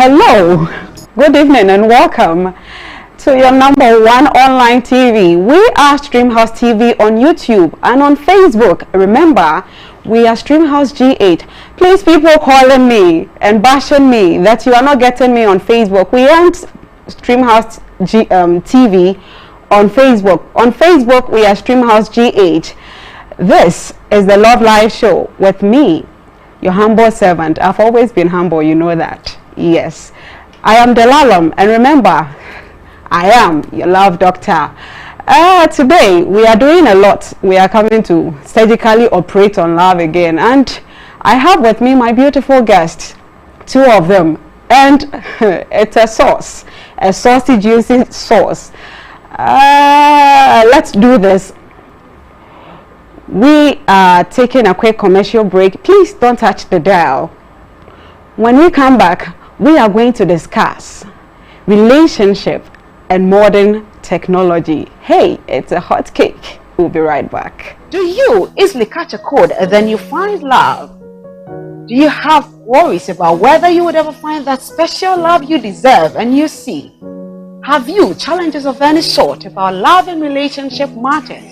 Hello, good evening and welcome to your #1 online TV. We are Streamhouse TV on YouTube and on Facebook. Remember, we are Streamhouse G8. Please, people calling me and bashing me that you are not getting me on Facebook. We aren't Streamhouse TV on Facebook. On Facebook, we are Streamhouse G8. This is the Love Live Show with me, your humble servant. I've always been humble, you know that. Yes, I am DELALI, and remember, I am your love doctor. Today we are doing a lot. We are coming to surgically operate on love again, and I have with me my beautiful guests, two of them, and it's a sauce, a saucy, juicy sauce. Let's do this. We are taking a quick commercial break. Please don't touch the dial. When we come back, we are going to discuss relationship and modern technology. Hey, it's a hot cake. We'll be right back. Do you easily catch a cold and then you find love? Do you have worries about whether you would ever find that special love you deserve and you see? Have you challenges of any sort about love and relationship matters?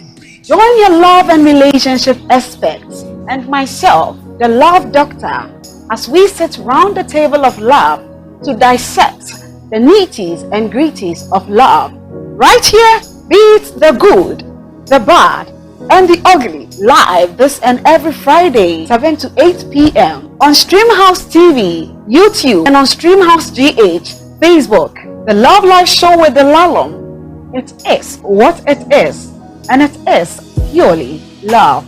Join your love and relationship experts and myself, the Love Doctor, as we sit round the table of love to dissect the nitties and gritties of love. Right here, be it the good, the bad, and the ugly, live this and every Friday, 7 to 8 p.m. on Streamhouse TV, YouTube, and on Streamhouse GH, Facebook. The Love Live Show with DELALI. It is what it is, and it is purely love.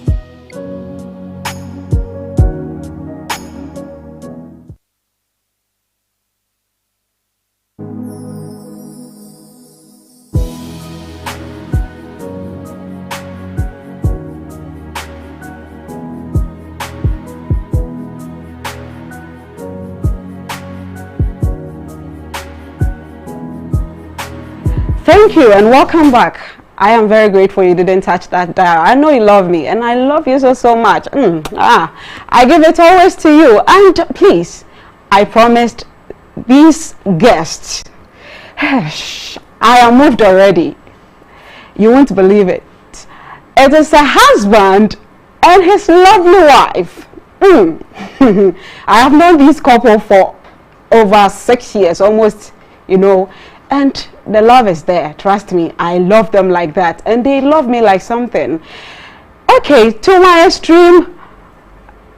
Thank you and welcome back. I am very grateful you didn't touch that dial. I know you love me and I love you so much. I give it always to you. And please, I promised these guests, I am moved already. You won't believe it. It is a husband and his lovely wife. I have known this couple for over 6 years, almost, and the love is there. Trust me, I love them like that, and they love me like something. Okay, to my extreme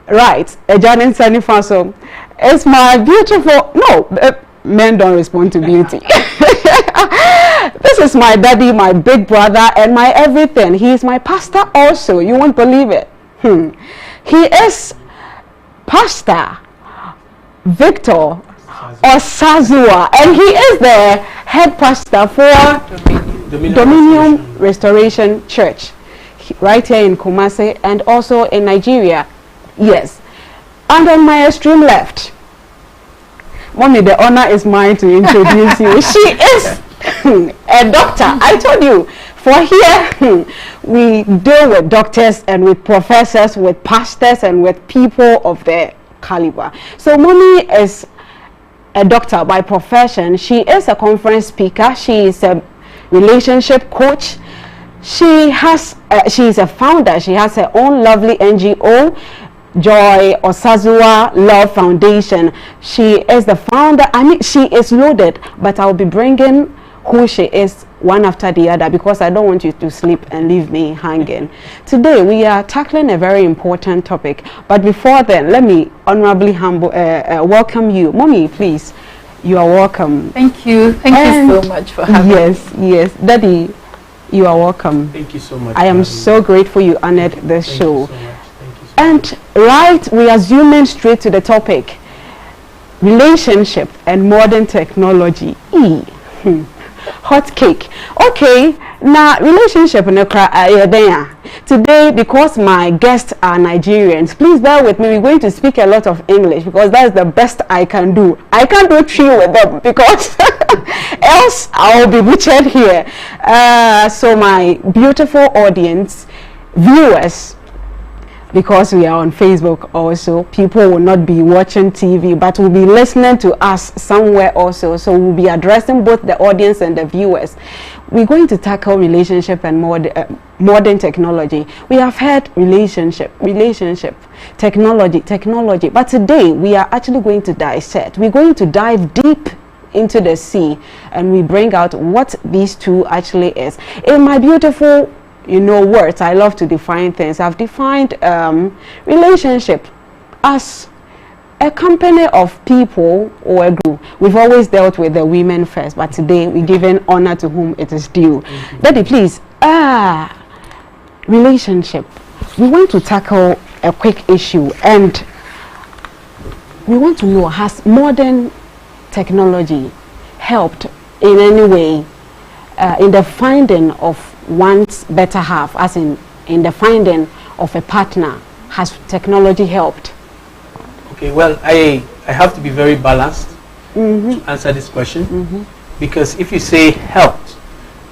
right, Janet Sanifaso, it's my beautiful. Men don't respond to beauty. This is my daddy, my big brother, and my everything. He is my pastor also. You won't believe it. He is Pastor Victor Osazua, and he is the head pastor for Dominion Restoration Church right here in Kumasi and also in Nigeria. Yes. And on my extreme left, Mommy, the honor is mine to introduce you. She is a doctor. I told you, for here we deal with doctors and with professors, with pastors, and with people of their caliber. So Mommy is a doctor by profession. She is a conference speaker. She is a relationship coach. She is a founder. She has her own lovely NGO, Joy Osazua Love Foundation. She is the founder. She is loaded, but I'll be bringing who she is one after the other because I don't want you to sleep and leave me hanging. Today we are tackling a very important topic, but before then, let me honorably welcome you. Mommy, please, you are welcome. Thank you. Thank you so much for having me. Yes, Daddy, you are welcome. Thank you so much. I am so grateful you honored this show. Thank you so much. And right, we are zooming straight to the topic: relationship and modern technology. Hot cake. Okay, now relationship today, because my guests are Nigerians, please bear with me. We're going to speak a lot of English because that's the best I can do. I can't do three with them because else I'll be butchered here. So my beautiful audience, viewers, because we are on Facebook also, people will not be watching TV, but will be listening to us somewhere also. So we'll be addressing both the audience and the viewers. We're going to tackle relationship and modern technology. We have heard relationship, technology. But today we are actually going to dissect. We're going to dive deep into the sea, and we bring out what these two actually is. In my beautiful words, I love to define things. I've defined relationship as a company of people or a group. We've always dealt with the women first, but today we're giving honor to whom it is due. Daddy, please. Relationship. We want to tackle a quick issue, and we want to know, has modern technology helped in any way in the finding of one's better half, as in the finding of a partner? Has technology helped? Okay, well, I have to be very balanced to answer this question, because if you say helped,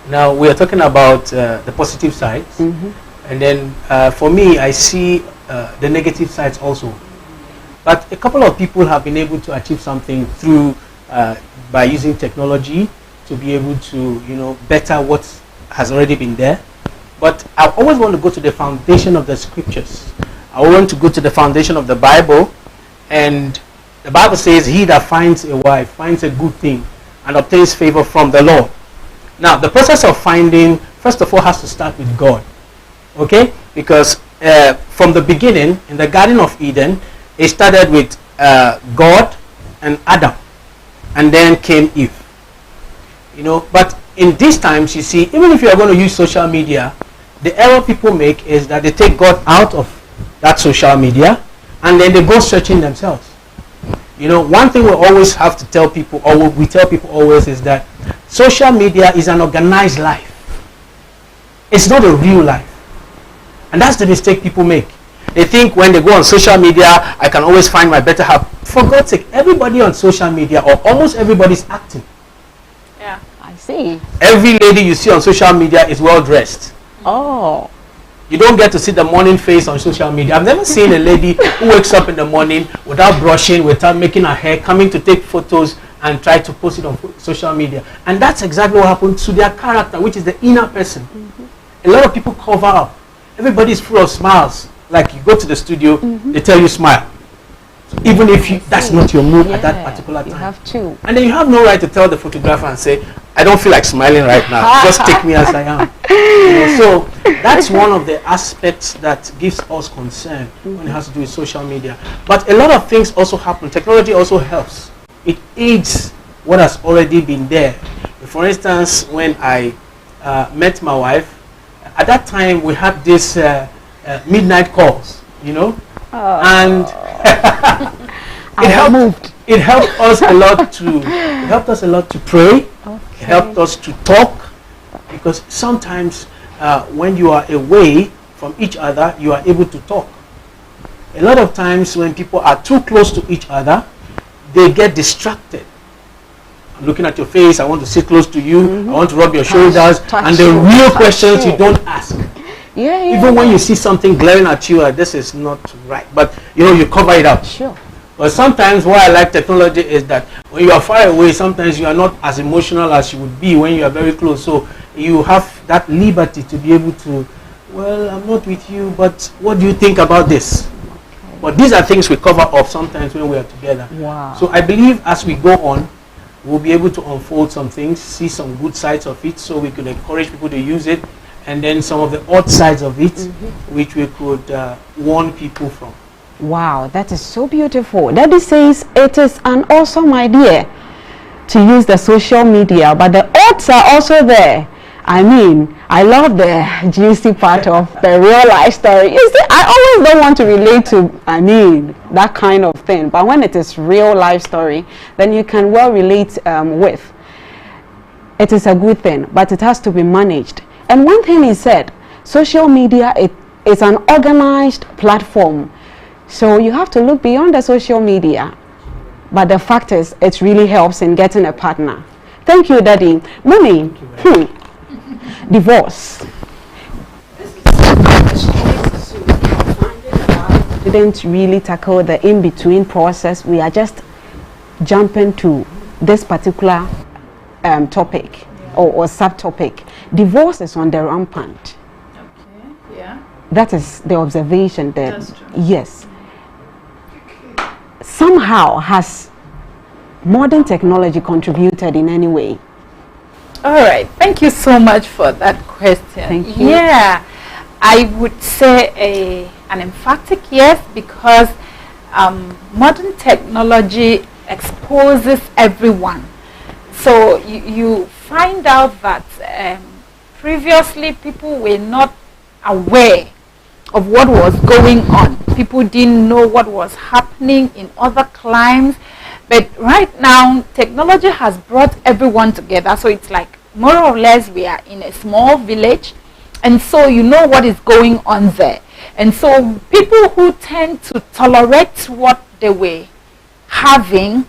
now we are talking about the positive sides, and then for me, I see the negative sides also. But a couple of people have been able to achieve something through by using technology to be able to better what has already been there. But I always want to go to the foundation of the scriptures. I want to go to the foundation of the Bible, and the Bible says, he that finds a wife finds a good thing and obtains favor from the Lord. Now, the process of finding, first of all, has to start with God. Okay? Because from the beginning, in the Garden of Eden, it started with God and Adam, and then came Eve. But in these times, you see, even if you are going to use social media, the error people make is that they take God out of that social media, and then they go searching themselves. One thing we always have to tell people, or we tell people always, is that social media is an organized life. It's not a real life. And that's the mistake people make. They think when they go on social media, I can always find my better half. For God's sake, everybody on social media, or almost everybody's acting. Yeah, I see. Every lady you see on social media is well dressed. Oh. You don't get to see the morning face on social media. I've never seen a lady who wakes up in the morning without brushing, without making her hair, coming to take photos and try to post it on social media. And that's exactly what happens to their character, which is the inner person. A lot of people cover up. Everybody is full of smiles. Like you go to the studio, they tell you smile. So even if that's not your mood at that particular time. You have to. And then you have no right to tell the photographer and say, I don't feel like smiling right now. Just take me as I am. So that's one of the aspects that gives us concern when it has to do with social media. But a lot of things also happen. Technology also helps. It aids what has already been there. For instance, when I met my wife, at that time we had this midnight calls, and it helped us a lot to pray. It helped us to talk, because sometimes when you are away from each other, you are able to talk. A lot of times when people are too close to each other, they get distracted. I'm looking at your face, I want to sit close to you, I want to rub your shoulders, and the real questions you don't ask. Even when you see something glaring at you, this is not right, but you cover it up. Sure. But sometimes what I like technology is that when you are far away, sometimes you are not as emotional as you would be when you are very close. So you have that liberty to be able to, well, I'm not with you, but what do you think about this? Okay. But these are things we cover up sometimes when we are together. Wow. So I believe as we go on, we'll be able to unfold some things, see some good sides of it, so we could encourage people to use it, and then some of the odd sides of it, which we could warn people from. Wow, that is so beautiful. Daddy says it is an awesome idea to use the social media, but the odds are also there. I mean, I love the juicy part of the real life story. You see, I always don't want to relate to, that kind of thing. But when it is real life story, then you can well relate with. It is a good thing, but it has to be managed. And one thing he said, social media is an organized platform. So you have to look beyond the social media. But the fact is, it really helps in getting a partner. Thank you, Daddy. Mommy, divorce. didn't really tackle the in-between process. We are just jumping to this particular topic or subtopic. Divorce is on the rampant. Okay, yeah. That is the observation that, That's true. yes. Somehow has modern technology contributed in any way? All right. Thank you so much for that question. Thank you. Yeah, I would say an emphatic yes, because modern technology exposes everyone. So you find out that previously people were not aware of what was going on. People didn't know what was happening in other climes. But right now, technology has brought everyone together. So it's like more or less we are in a small village. And so you know what is going on there. And so people who tend to tolerate what they were having,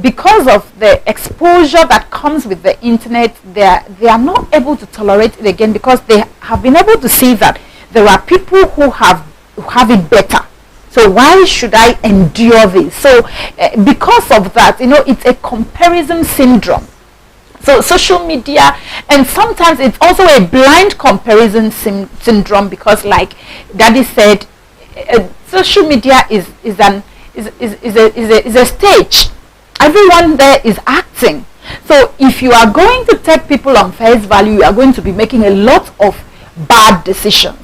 because of the exposure that comes with the internet, they are not able to tolerate it again, because they have been able to see that there are people who have it better. So why should I endure this? So because of that, you know, it's a comparison syndrome. So social media, and sometimes it's also a blind comparison syndrome, because like Daddy said, social media is a stage. Everyone there is acting. So if you are going to take people on face value, you are going to be making a lot of bad decisions.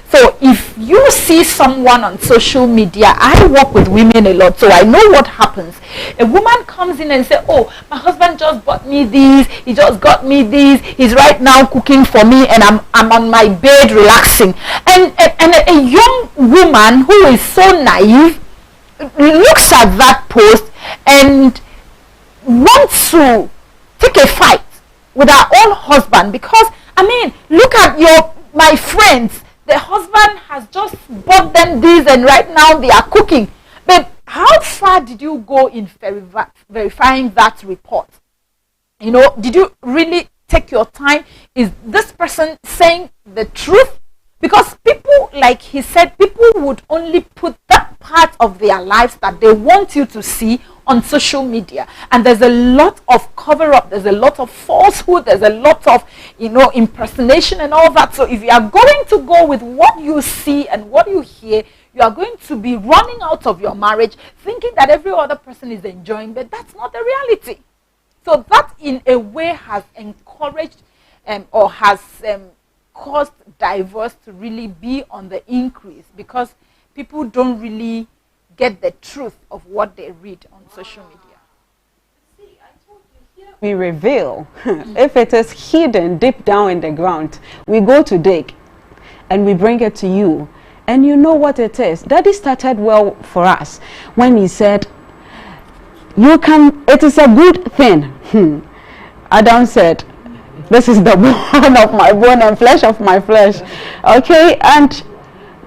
So if you see someone on social media, I work with women a lot, so I know what happens. A woman comes in and says, oh, my husband just bought me this, he just got me this, he's right now cooking for me, and I'm on my bed relaxing. And a young woman who is so naive looks at that post and wants to take a fight with her own husband, because, I mean, look at my friends. The husband has just bought them this, and right now they are cooking. But how far did you go in verifying that report? You know, did you really take your time? Is this person saying the truth? Because people, like he said, people would only put that part of their lives that they want you to see on social media. And there's a lot of cover-up, there's a lot of falsehood, there's a lot of, you know, impersonation and all that. So if you are going to go with what you see and what you hear, you are going to be running out of your marriage thinking that every other person is enjoying, but that's not the reality. So that in a way has encouraged or has caused divorce to really be on the increase, because people don't really get the truth of what they read on social media. See, I told you, here we reveal. If it is hidden deep down in the ground, we go to dig and we bring it to you, and you know what it is. Daddy started well for us when he said, it is a good thing. Adam said, this is the bone of my bone and flesh of my flesh. Okay, and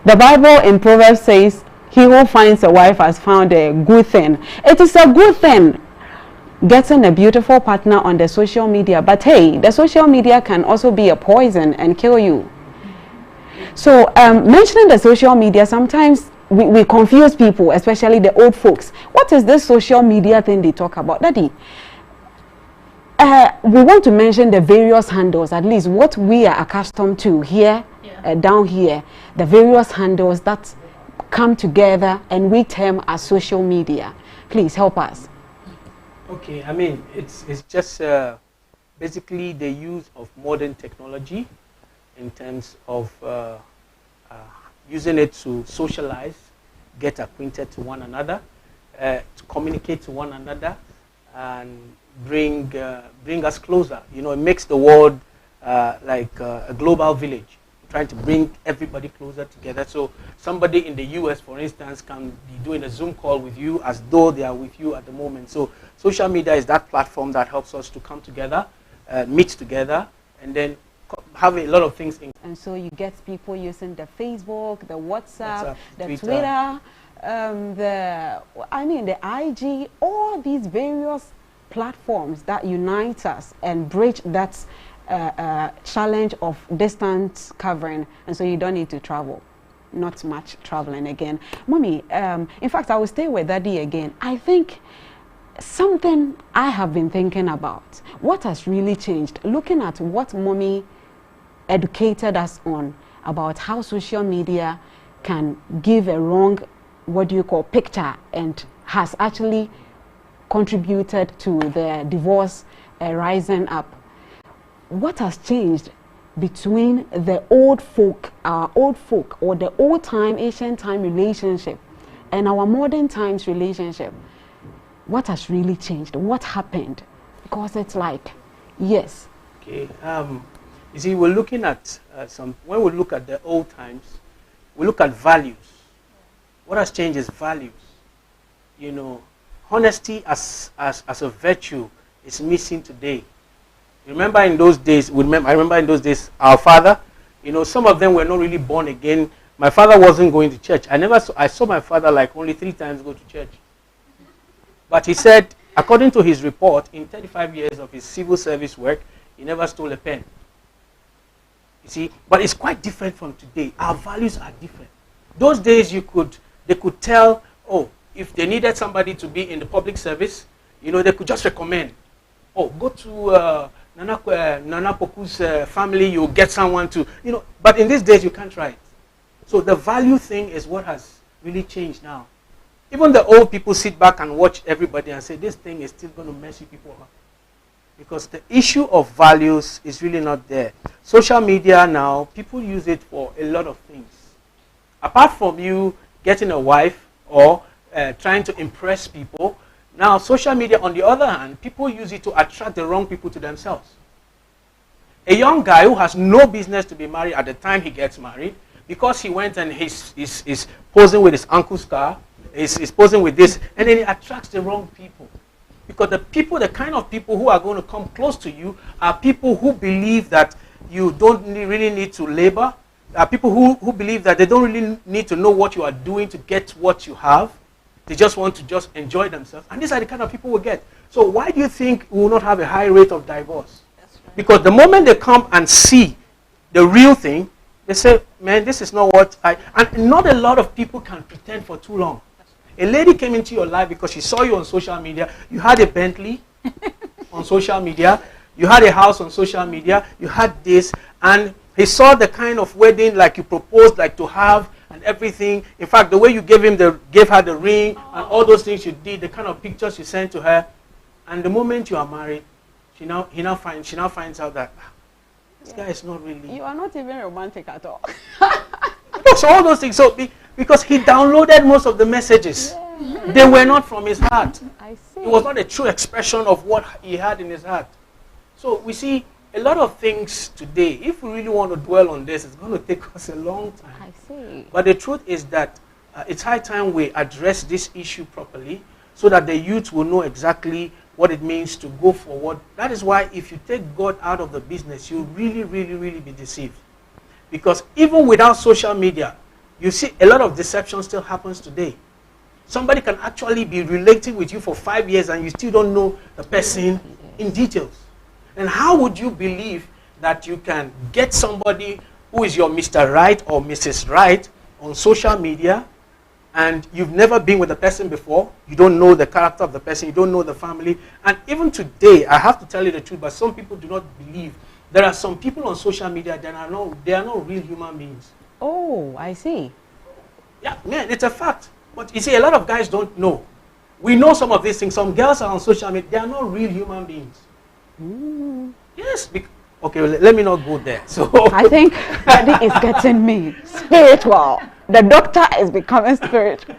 the Bible in Proverbs says, he who finds a wife has found a good thing. It is a good thing getting a beautiful partner on the social media, but hey, the social media can also be a poison and kill you. So mentioning the social media, sometimes we confuse people, especially the old folks. What is this social media thing they talk about? Daddy, we want to mention the various handles, at least what we are accustomed to here, down here, the various handles that come together and we term as social media. Please help us. Okay, I mean, it's just basically the use of modern technology in terms of using it to socialize, get acquainted to one another, to communicate to one another, and bring us closer. You know, it makes the world like a global village, trying to bring everybody closer together. So somebody in the US, for instance, can be doing a Zoom call with you as though they are with you at the moment. So social media is that platform that helps us to come together, meet together, and then have a lot of things in. And so you get people using the Facebook, the WhatsApp, the Twitter, the IG, all these various platforms that unite us and bridge that challenge of distance covering, and so you don't need to travel. not much traveling again. Mommy, in fact, I will stay with Daddy again. I think something I have been thinking about, what has really changed, looking at what Mommy educated us on about how social media can give a wrong, picture, and has actually contributed to the divorce rising up. What has changed between the old folk, our old folk, or the old time, ancient time relationship and our modern times relationship? What has really changed? What happened? Because it's like, yes. Okay. You see, we're looking at when we look at the old times, we look at values. What has changed is values. You know, honesty as a virtue is missing today. Remember in those days, I remember in those days, our father, you know, some of them were not really born again. My father wasn't going to church. I saw my father like only 3 times go to church. But he said, according to his report, in 35 years of his civil service work, he never stole a pen. You see, but it's quite different from today. Our values are different. Those days they could tell, oh, if they needed somebody to be in the public service, you know, they could just recommend, oh, go to Nana Poku's family, you'll get someone to, you know, but in these days you can't try it. So the value thing is what has really changed now. Even the old people sit back and watch everybody and say, this thing is still going to mess you people up. Because the issue of values is really not there. Social media now, people use it for a lot of things. Apart from you getting a wife or trying to impress people, now social media, on the other hand, people use it to attract the wrong people to themselves. A young guy who has no business to be married at the time he gets married, because he went and he's posing with his uncle's car, he's posing with this, and then he attracts the wrong people. Because the kind of people who are going to come close to you are people who believe that you don't really need to labor. Are people who believe that they don't really need to know what you are doing to get what you have. They just want to just enjoy themselves. And these are the kind of people we get. So why do you think we will not have a high rate of divorce? That's right. Because the moment they come and see the real thing, they say, man, this is not what I... And not a lot of people can pretend for too long. A lady came into your life because she saw you on social media. You had a Bentley on social media. You had a house on social media. You had this. And he saw the kind of wedding like you proposed, like to have and everything. In fact, the way you gave her the ring and all those things you did, the kind of pictures you sent to her. And the moment you are married, she now finds out that this guy is not really... You are not even romantic at all. So all those things. So because he downloaded most of the messages. Yeah. They were not from his heart. I see. It was not a true expression of what he had in his heart. So we see a lot of things today. If we really want to dwell on this, it's going to take us a long time. I see. But the truth is that it's high time we address this issue properly so that the youth will know exactly what it means to go forward. That is why if you take God out of the business, you'll really, really, really be deceived. Because even without social media, you see a lot of deception still happens today. Somebody can actually be relating with you for 5 years and you still don't know the person in details. And how would you believe that you can get somebody who is your Mr. Right or Mrs. Right on social media and you've never been with the person before, you don't know the character of the person, you don't know the family. And even today, I have to tell you the truth, but some people do not believe. There are some people on social media that are not real human beings. Oh, I see. Yeah, man, it's a fact. But you see, a lot of guys don't know. We know some of these things. Some girls are on social media. They are not real human beings. Mm. Yes. Okay, well, let me not go there. So I think Daddy is getting me spiritual. The doctor is becoming spiritual.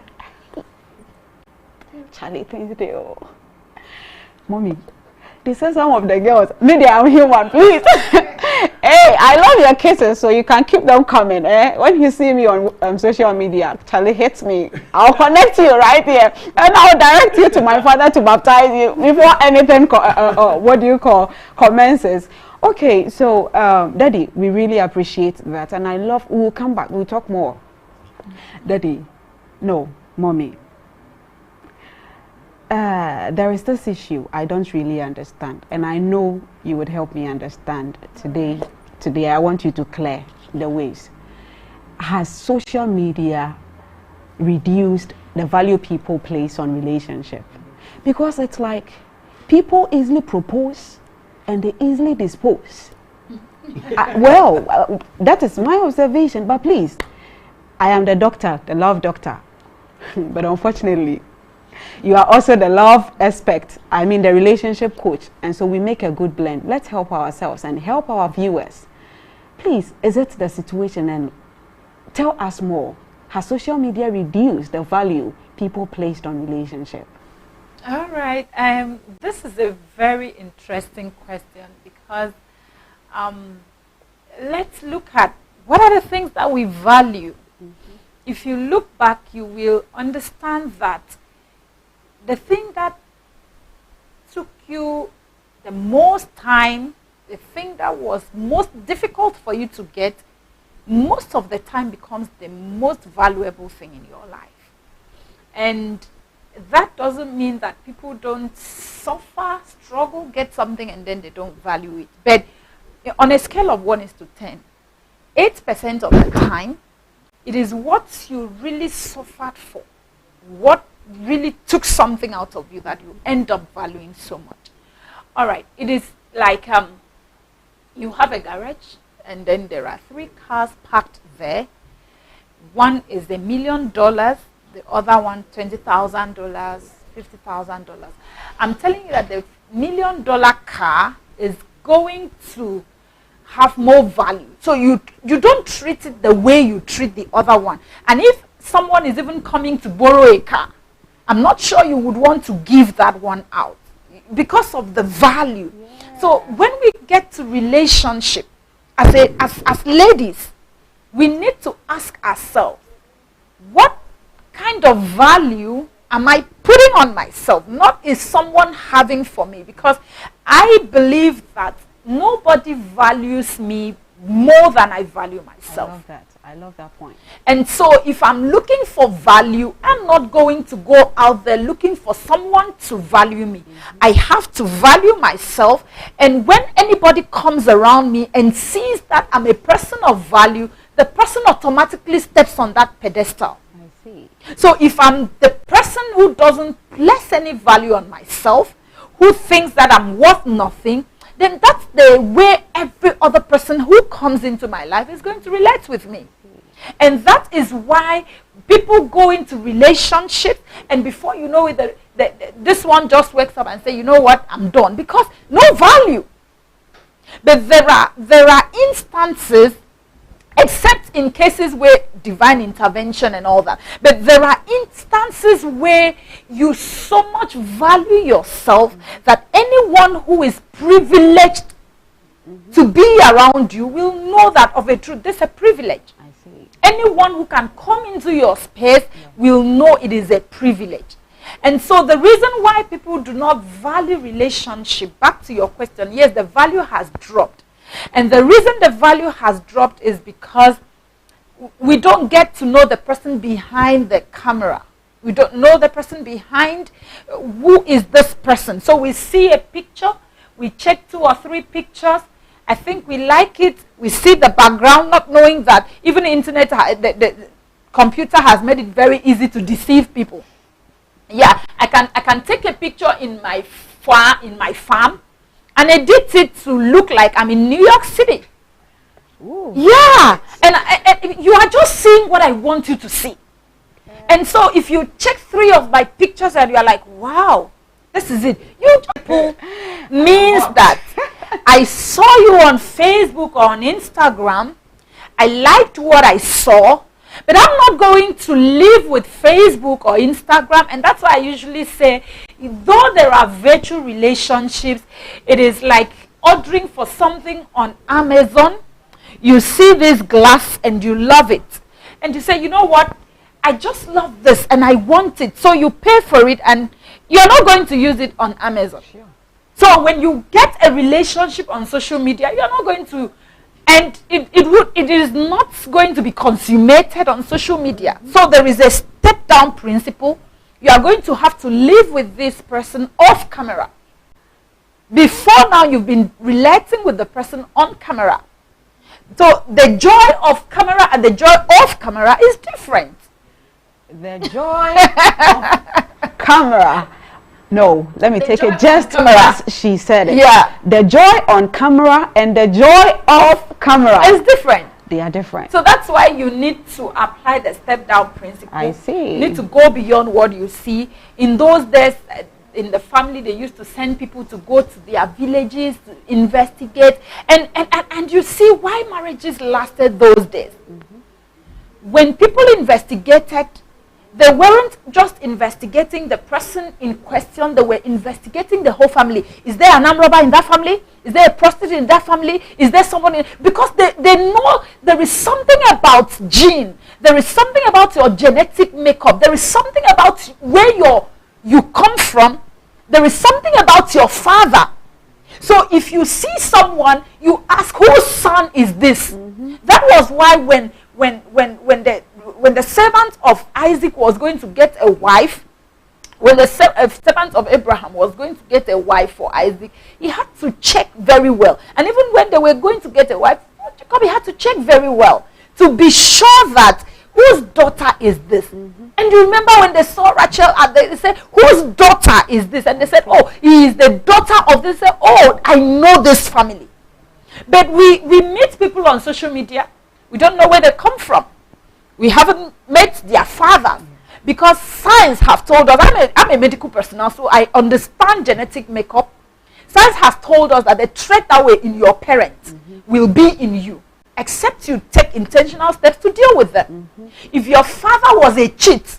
Charlie, things do. Mommy, they say some of the girls, maybe I'm human, please. Hey, I love your kisses, so you can keep them coming. When you see me on social media, Charlie hits me. I'll connect you right here, and I'll direct you to my father to baptize you before anything, commences. Okay, so Daddy, we really appreciate that, and I love. We'll come back. We'll talk more. Daddy, no, Mommy. There is this issue I don't really understand, and I know you would help me understand today. Today, I want you to clear the ways. has social media reduced the value people place on relationship? Because it's like people easily propose and they easily dispose. That is my observation, but please, I am the doctor, the love doctor. But unfortunately, you are also the love expert, the relationship coach. And so we make a good blend. Let's help ourselves and help our viewers. Please, is it the situation? And tell us more. Has social media reduced the value people placed on relationship? All right. This is a very interesting question because let's look at what are the things that we value. If you look back, you will understand that the thing that took you the most time, the thing that was most difficult for you to get, most of the time becomes the most valuable thing in your life. And that doesn't mean that people don't suffer, struggle, get something, and then they don't value it. But on a scale of 1 to 10, 8% of the time, it is what you really suffered for, what really took something out of you that you end up valuing so much. All right, it is like you have a garage and then there are 3 cars parked there. One is $1 million, the other one $20,000, $50,000. I'm telling you that the $1 million car is going to have more value. So you don't treat it the way you treat the other one. And if someone is even coming to borrow a car, I'm not sure you would want to give that one out because of the value. Yeah. So when we get to relationship, as ladies, we need to ask ourselves, what kind of value am I putting on myself? Not is someone having for me? Because I believe that nobody values me more than I value myself. I love that point. And so if I'm looking for value, I'm not going to go out there looking for someone to value me. I have to value myself. And when anybody comes around me and sees that I'm a person of value, the person automatically steps on that pedestal. I see. So if I'm the person who doesn't place any value on myself, who thinks that I'm worth nothing, then that's the way every other person who comes into my life is going to relate with me. And that is why people go into relationships and before you know it, this one just wakes up and say, you know what, I'm done. Because no value. But there are instances, except in cases where divine intervention and all that. But there are instances where you so much value yourself that anyone who is privileged to be around you will know that of a truth. This is a privilege. I see. Anyone who can come into your space will know it is a privilege. And so the reason why people do not value relationship, back to your question, yes, the value has dropped. And the reason the value has dropped is because we don't get to know the person behind the camera. We don't know the person behind. Who is this person? So we see a picture, we check 2 or 3 pictures. I think we like it. We see the background, not knowing that even the internet, the computer has made it very easy to deceive people. Yeah, I can take a picture in my farm and edit it to look like I'm in New York City. Ooh. Yeah, and you are just seeing what I want you to see. Okay. And so if you check 3 of my pictures and you are like, wow, this is it. You people means that I saw you on Facebook or on Instagram. I liked what I saw. But I'm not going to live with Facebook or Instagram. And that's why I usually say, though there are virtual relationships, it is like ordering for something on Amazon. You see this glass and you love it. And you say, you know what? I just love this and I want it. So you pay for it and you're not going to use it on Amazon. Sure. So when you get a relationship on social media, you're not going to, and it is not going to be consummated on social media. So there is a step down principle. You are going to have to live with this person off camera. Before now, you've been relating with the person on camera. So the joy of camera and the joy off camera is different. The joy of camera. No, let me take it just as she said it. Yeah. The joy on camera and the joy off camera is different. They are different. So that's why you need to apply the step down principle. I see. You need to go beyond what you see. In those days, in the family, they used to send people to go to their villages to investigate. And you see why marriages lasted those days. When people investigated, they weren't just investigating the person in question, they were investigating the whole family. Is there an armed robber in that family? Is there a prostitute in that family? Is there someone in... Because they know there is something about gene. There is something about your genetic makeup. There is something about where you come from. There is something about your father. So if you see someone, you ask, whose son is this? That was why when the servant of Isaac was going to get a wife, when the servant of Abraham was going to get a wife for Isaac, he had to check very well. And even when they were going to get a wife for Jacob, he had to check very well to be sure that whose daughter is this? And you remember when they saw Rachel, they said, whose daughter is this? And they said, oh, he is the daughter of this. They said, oh, I know this family. But we meet people on social media. We don't know where they come from. We haven't met their fathers. Because science have told us, I'm a medical personnel, so I understand genetic makeup. Science has told us that the trait that were in your parents will be in you, except you take intentional steps to deal with them. If your father was a cheat,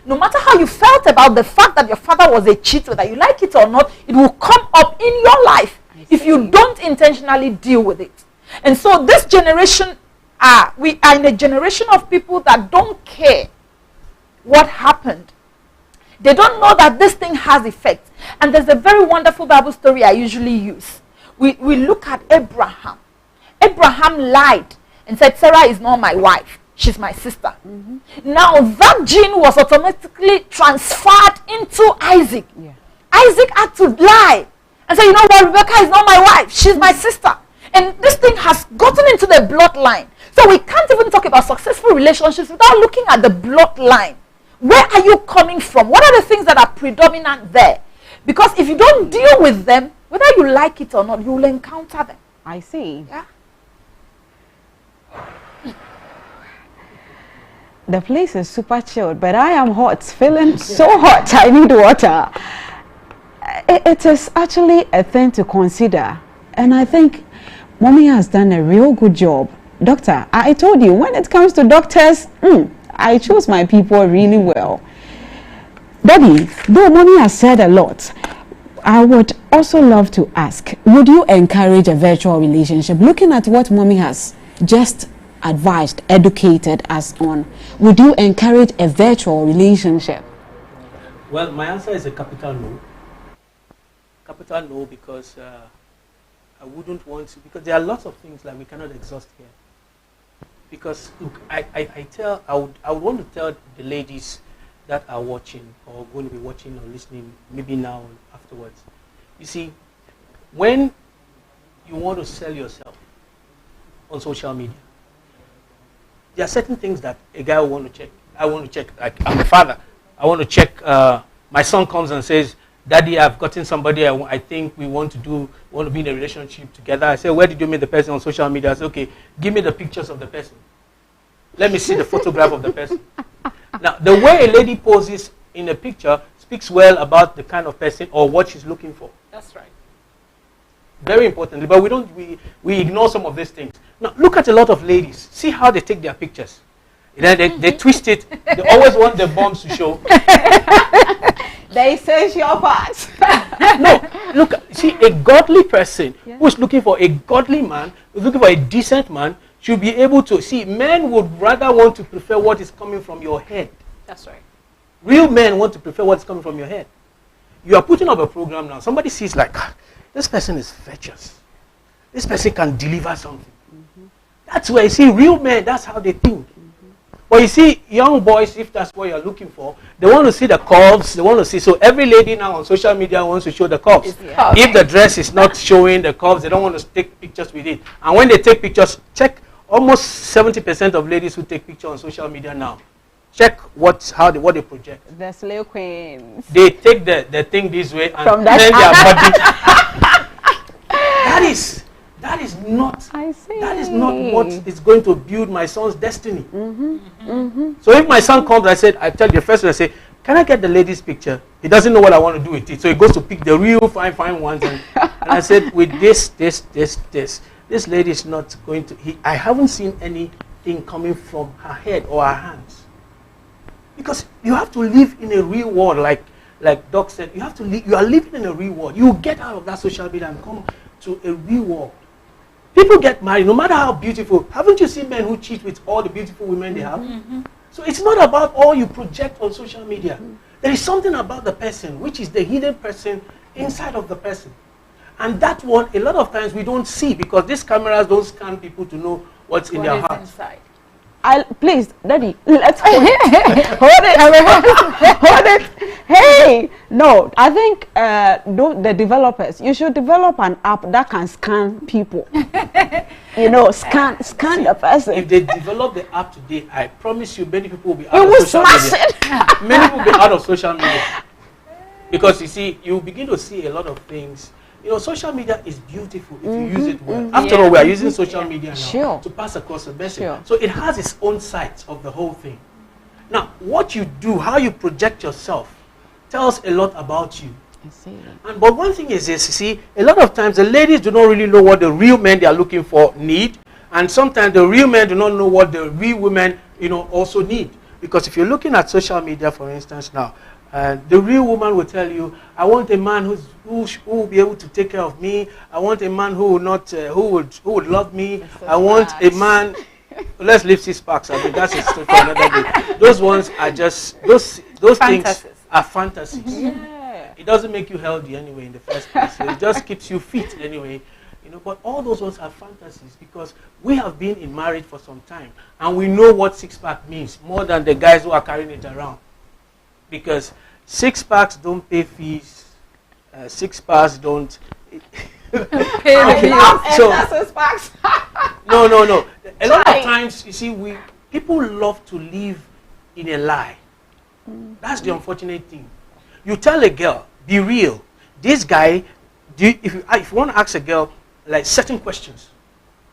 no matter how you felt about the fact that your father was a cheat, whether you like it or not, it will come up in your life if you don't intentionally deal with it. And so this generation, we are in a generation of people that don't care what happened. They don't know that this thing has effect. And there's a very wonderful Bible story I usually use. We look at Abraham. Abraham lied and said, Sarah is not my wife. She's my sister. Now that gene was automatically transferred into Isaac. Isaac had to lie and say, you know what, Rebecca is not my wife. She's my sister. And this thing has gotten into the bloodline. So we can't even talk about successful relationships without looking at the bloodline. Where are you coming from? What are the things that are predominant there? Because if you don't deal with them, whether you like it or not, you will encounter them. I see. Yeah. The place is super chilled, but I am hot, feeling so hot. I need water. It is actually a thing to consider. And I think Mommy has done a real good job. Doctor, I told you, when it comes to doctors, I choose my people really well. Daddy, though Mommy has said a lot, I would also love to ask, would you encourage a virtual relationship? Looking at what Mommy has just advised, educated us on, would you encourage a virtual relationship? Well, my answer is a capital no. Capital no, because I wouldn't want to, because there are lots of things that we cannot exhaust here. Because look, I would want to tell the ladies that are watching or going to be watching or listening, maybe now or afterwards. You see, when you want to sell yourself on social media, there are certain things that a guy will want to check. I want to check, like I'm a father. I want to check, my son comes and says, Daddy, I've gotten somebody I think we want to be in a relationship together. I say, where did you meet the person on social media? I say, okay, give me the pictures of the person. Let me see the photograph of the person. Now, the way a lady poses in a picture speaks well about the kind of person or what she's looking for. That's right. Very importantly, but we ignore some of these things. Now, look at a lot of ladies. See how they take their pictures. They twist it. They always want the bombs to show. They say your parts. No, look, see, a godly person who is looking for a godly man, who's looking for a decent man, should be able to see. Men would rather want to prefer what is coming from your head. That's right. Real men want to prefer what's coming from your head. You are putting up a program now. Somebody sees like, this person is virtuous. This person can deliver something. That's where you see real men, that's how they think. But you see, young boys, if that's what you're looking for, they want to see the curves. They want to see. So every lady now on social media wants to show the curves. Yeah. If the dress is not showing the curves, they don't want to take pictures with it. And when they take pictures, check almost 70% of ladies who take pictures on social media now. Check what they project. The slave queens. They take the thing this way and From that then their body. That is not. I see. That is not what is going to build my son's destiny. So if my son comes, I tell you the first one, I say, can I get the lady's picture? He doesn't know what I want to do with it. So he goes to pick the real fine ones. And I said, with this lady is not going to, I haven't seen anything coming from her head or her hands. Because you have to live in a real world, like Doc said, you have to live, you are living in a real world. You get out of that social media and come to a real world. People get married, no matter how beautiful. Haven't you seen men who cheat with all the beautiful women they have? So it's not about all you project on social media. There is something about the person, which is the hidden person inside of the person. And that one, a lot of times we don't see because these cameras don't scan people to know what's in their heart. Inside. Please, Daddy, let's hold it. Hold it. Hey, no, I think the developers, you should develop an app that can scan people. You know, scan the person. If they develop the app today, I promise you, many people will be out of social media. Many people will be out of social media. Because you see, you begin to see a lot of things. You know, social media is beautiful if you use it well. After all, we are using social media now to pass across a message. So it has its own sides of the whole thing. Now, what you do, how you project yourself, tells a lot about you. I see. But one thing is this, you see, a lot of times the ladies do not really know what the real men they are looking for need. And sometimes the real men do not know what the real women, you know, also need. Because if you're looking at social media, for instance, now, the real woman will tell you, I want a man who will be able to take care of me. I want a man who will not, who would love me. I want a man. Let's leave 6 packs. I mean, that's a story for another day. Those ones are just those things are fantasies. Yeah. It doesn't make you healthy anyway in the first place. So it just keeps you fit anyway. You know, but all those ones are fantasies because we have been in marriage for some time and we know what 6-pack means more than the guys who are carrying it around. Because 6-packs don't pay fees, 6-packs don't pay No. A lot of times, you see, people love to live in a lie. That's the unfortunate thing. You tell a girl, be real. This guy, if you want to ask a girl like certain questions,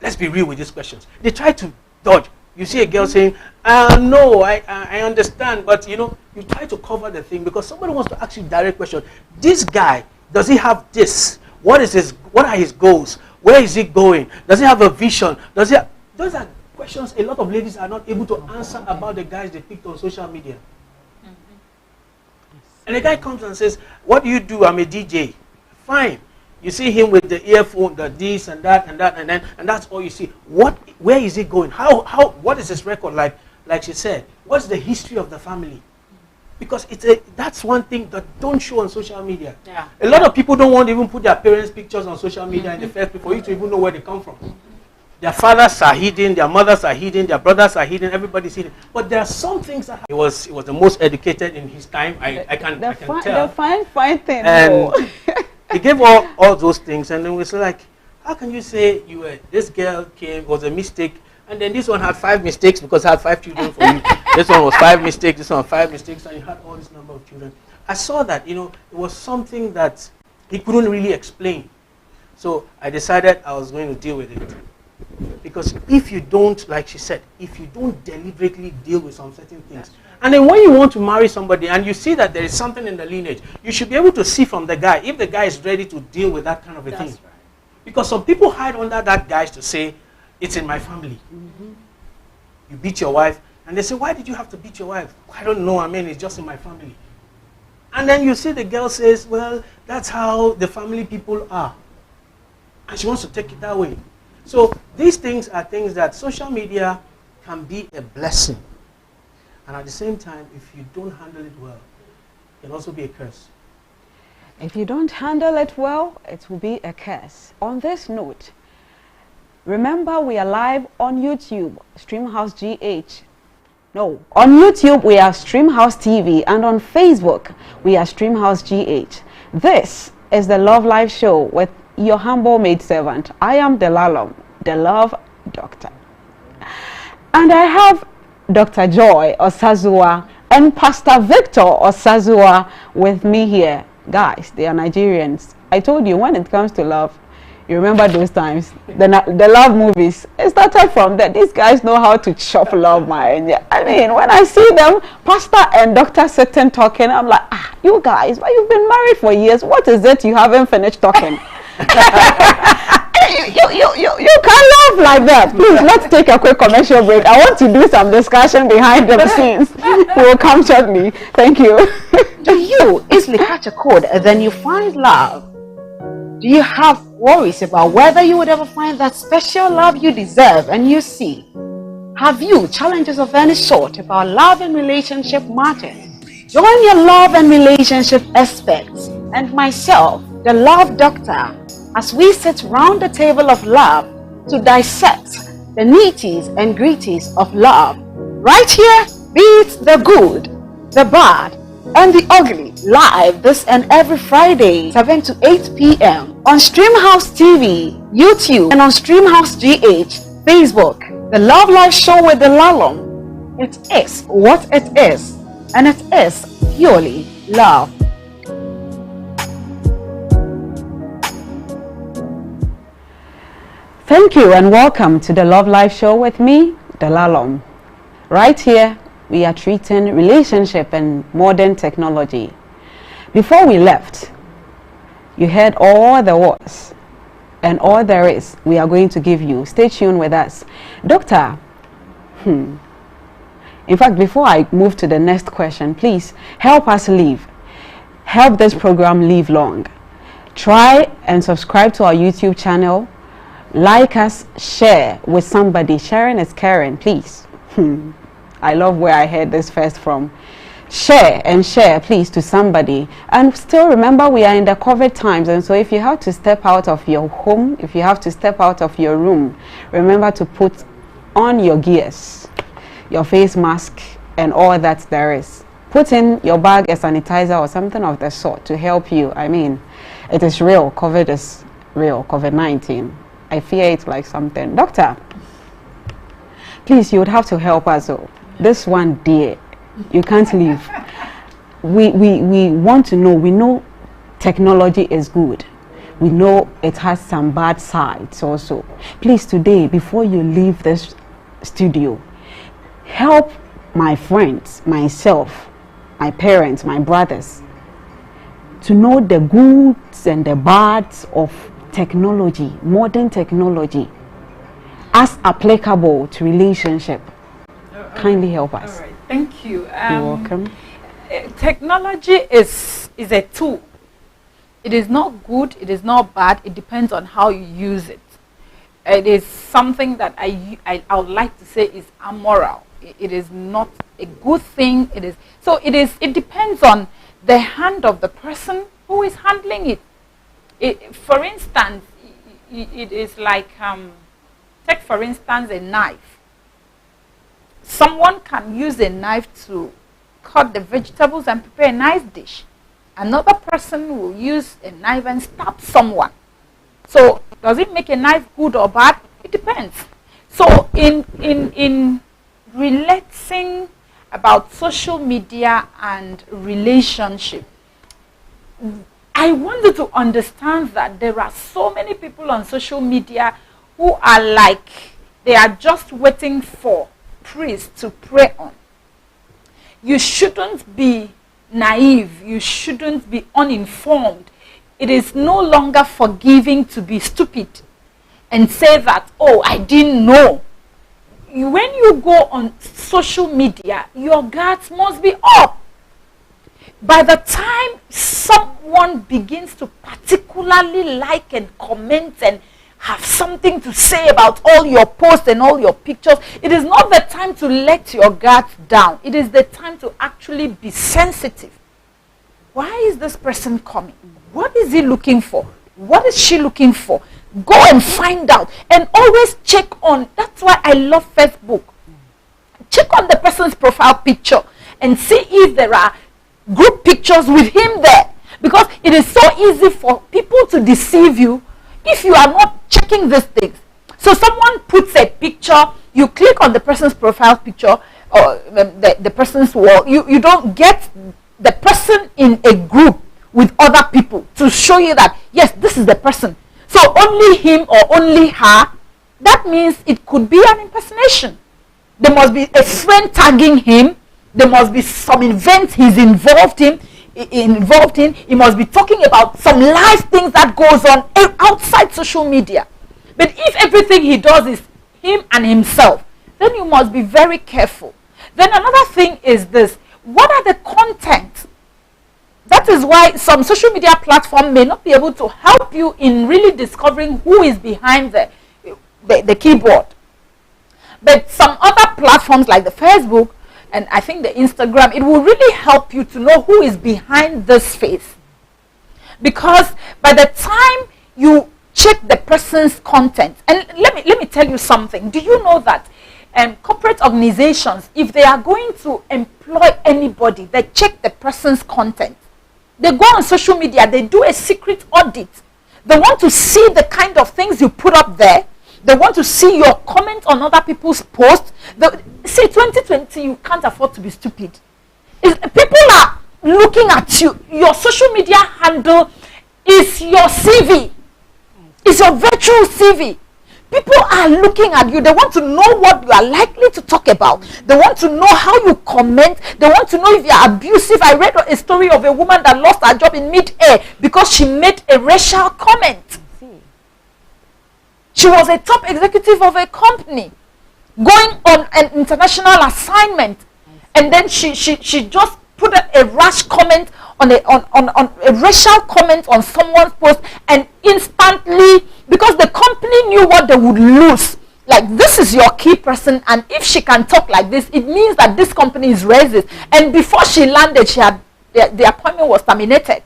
let's be real with these questions. They try to dodge. You see a girl saying, no, I understand, but you know, you try to cover the thing because somebody wants to ask you a direct question. This guy, does he have this? What are his goals? Where is he going? Does he have a vision? Those are questions a lot of ladies are not able to answer about the guys they picked on social media. And the guy comes and says, what do you do? I'm a DJ. Fine. You see him with the earphone, the this and that and that and that's all you see. Where is he going? What is his record like? Like she said, what's the history of the family? Because that's one thing that don't show on social media. Yeah. A lot of people don't want to even put their parents' pictures on social media in the first place for you to even know where they come from. Their fathers are hidden, their mothers are hidden, their brothers are hidden, everybody's hidden. But there are some things that he was the most educated in his time. I can tell. The fine thing. And he gave all those things, and then we was like, how can you say this girl came, was a mistake, and then this one had 5 mistakes because I had 5 children for you. This one was 5 mistakes, this one 5 mistakes, and you had all this number of children. I saw that, you know, it was something that he couldn't really explain. So I decided I was going to deal with it. Because if you don't, like she said, if you don't deliberately deal with some certain things, and then when you want to marry somebody and you see that there is something in the lineage, you should be able to see from the guy if the guy is ready to deal with that kind of a thing. Right. Because some people hide under that guise to say, it's in my family. You beat your wife, and they say, why did you have to beat your wife? I don't know, I mean, it's just in my family. And then you see the girl says, well, that's how the family people are. And she wants to take it that way. So these things are things that social media can be a blessing. And at the same time, if you don't handle it well, it can also be a curse. If you don't handle it well, it will be a curse. On this note, remember we are live on YouTube, Streamhouse GH. No. On YouTube, we are Streamhouse TV, and on Facebook, we are Streamhouse GH. This is the Love Life Show with your humble maidservant. I am DELALI, the Love Doctor. And I have Dr. Joy Osazua and Pastor Victor Osazua with me here. Guys, they are Nigerians. I told you, when it comes to love, you remember those times, the love movies. It started from that. These guys know how to chop love, man. I mean, when I see them, Pastor and Doctor sitting talking, I'm like, you guys, but you've been married for years. What is it you haven't finished talking? You can't laugh like that. Please, let's take a quick commercial break. I want to do some discussion behind the scenes. We will come shortly. Thank you. Do you easily catch a cold and then you find love? Do you have worries about whether you would ever find that special love you deserve and you see? Have you challenges of any sort about love and relationship matters? Join your love and relationship experts and myself, the Love Doctor, as we sit round the table of love to dissect the nitties and gritties of love. Right here, be it the good, the bad, and the ugly, live this and every Friday, 7 to 8 p.m. on Streamhouse TV, YouTube, and on Streamhouse GH, Facebook. The Love Life Show with DELALI. It is what it is, and it is purely love. Thank you and welcome to the Love Life Show with me, DELALI. Right here, we are treating relationship and modern technology. Before we left, you heard all there was and all there is we are going to give you. Stay tuned with us. Doctor, in fact, before I move to the next question, please help us live. Help this program live long. Try and subscribe to our YouTube channel. Like us, share with somebody. Sharing is caring, please. I love where I heard this first from. Share and share, please, to somebody. And still remember, we are in the COVID times, and so if you have to step out of your home, if you have to step out of your room, remember to put on your gears, your face mask, and all that there is. Put in your bag a sanitizer or something of the sort to help you. I mean, it is real. COVID is real. COVID-19. I fear it like something. Doctor, please, you would have to help us. Oh, this one, dear, you can't leave. We want to know. We know technology is good. We know it has some bad sides also. Please, today, before you leave this studio, help my friends, myself, my parents, my brothers, to know the goods and the bads of technology, modern technology, as applicable to relationship. Kindly help us. All right, thank you. You're welcome. Technology is a tool. It is not good, it is not bad, it depends on how you use it. It is something that I would like to say is amoral. It is not a good thing. It depends on the hand of the person who is handling it. For instance, it is like, take for instance a knife. Someone can use a knife to cut the vegetables and prepare a nice dish. Another person will use a knife and stab someone. So does it make a knife good or bad? It depends. So in relating about social media and relationship, I want you to understand that there are so many people on social media who are like, they are just waiting for priests to pray on. You shouldn't be naive. You shouldn't be uninformed. It is no longer forgiving to be stupid and say that, oh, I didn't know. When you go on social media, your guards must be up. By the time someone begins to particularly like and comment and have something to say about all your posts and all your pictures, it is not the time to let your guards down. It is the time to actually be sensitive. Why is this person coming? What is he looking for? What is she looking for? Go and find out and always check on. That's why I love Facebook. check on the person's profile picture and see if there are group pictures with him there. Because it is so easy for people to deceive you if you are not checking these things. So someone puts a picture, you click on the person's profile picture or the person's wall, you don't get the person in a group with other people to show you that, yes, this is the person. So only him or only her, that means it could be an impersonation. There must be a friend tagging him. There must be some event he's involved in. He must be talking about some live things that goes on outside social media. But if everything he does is him and himself, then you must be very careful. Then another thing is this: what are the content? That is why some social media platform may not be able to help you in really discovering who is behind the keyboard. But some other platforms like the Facebook and I think the Instagram, it will really help you to know who is behind this face. Because by the time you check the person's content, and let me tell you something. Do you know that corporate organizations, if they are going to employ anybody, they check the person's content. They go on social media, they do a secret audit. They want to see the kind of things you put up there. They want to see your comment on other people's posts. See, 2020, you can't afford to be stupid. People are looking at you. Your social media handle is your CV. It's your virtual CV. People are looking at you. They want to know what you are likely to talk about. They want to know how you comment. They want to know if you are abusive. I read a story of a woman that lost her job in mid-air because she made a racial comment. She was a top executive of a company going on an international assignment, and then she just put a rash comment on a racial comment on someone's post, and instantly, because the company knew what they would lose, like, this is your key person, and if she can talk like this, it means that this company is racist. And before she landed, the appointment was terminated.